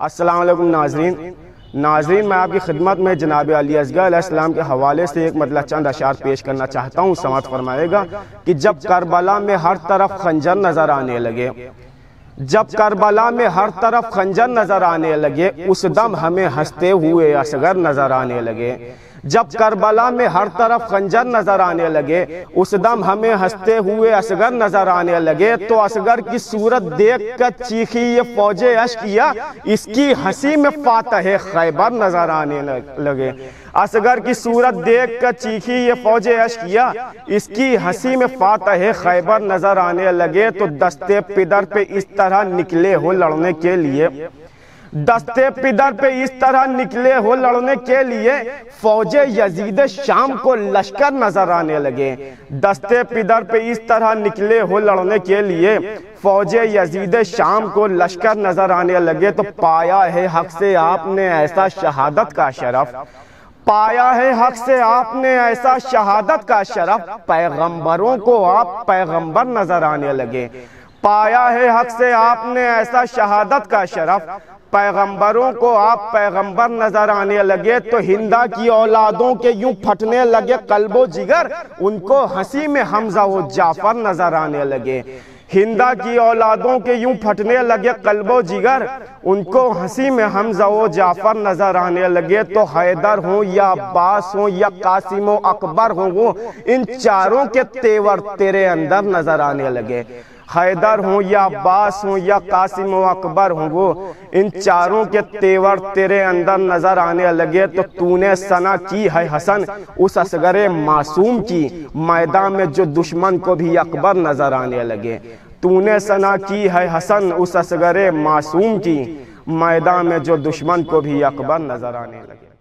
السلام علیکم ناظرین میں آپ کی خدمت میں جناب علی اصغر علیہ السلام کے حوالے سے ایک چند اشعار پیش کرنا چاہتا ہوں. سماعت فرمائے گا کہ جب کربلا میں ہر طرف خنجر نظر آنے لگے، جب کربلا میں ہر طرف خنجر نظر آنے لگے، اس دم ہمیں ہنستے ہوئے اصغر نظر آنے لگے. جب کربلا میں ہر طرف خنجر نظر آنے لگے، اس دم ہمیں ہنستے ہوئے اصغر نظر آنے لگے. تو اصغر کی صورت دیکھ کر چیخی یہ فوج اشقیا، اس کی ہنسی میں فاتح خیبر نظر آنے لگے. اصغر کی صورت دیکھ کر چیخی یہ فوج اشقیا، اس کی ہنسی میں فاتح خیبر نظر آنے لگے. تو دستے پدر پہ اس طرح نکلے ہو لڑنے کے لیے، دستے پدر پہ اس طرح نکلے ہو لڑنے کے لیے، فوج یزید شام کو لشکر نظر آنے لگے. دستے پدر پہ اس طرح نکلے ہو لڑنے کے لیے، فوج یزید شام کو لشکر نظر آنے لگے. تو پایا ہے حق سے آپ نے ایسا شہادت کا شرف، پایا ہے حق سے آپ نے ایسا شہادت کا شرف، پیغمبروں کو آپ پیغمبر نظر آنے لگے. پایا ہے حق سے آپ نے ایسا شہادت کا شرف، پیغمبروں کو آپ پیغمبر نظر آنے لگے. تو ہندہ کی اولادوں کے یوں پھٹنے لگے قلب و جگر، ان کو ہنسی میں حمزہ و جعفر نظر آنے لگے. ہندہ کی اولادوں کے یوں پھٹنے لگے قلب و جگر، ان کو ہنسی میں حمزہ و جعفر نظر آنے لگے. تو حیدر ہوں یا عباس ہوں یا قاسم و اکبر ہوں، وہ ان چاروں کے تیور تیرے اندر نظر آنے لگے. حیدر ہوں یا عباس ہوں یا قاسم و اکبر ہوں، وہ ان چاروں کے تیور تیرے اندر نظر آنے لگے. تو تو نے ثنا کی ہے حسن اس اصغر معصوم کی، میدان میں جو دشمن کو بھی اکبر نظر آنے لگے. تو نے ثنا کی ہے حسن اس اصغر معصوم کی، میدان میں جو دشمن کو بھی اکبر نظر آنے لگے.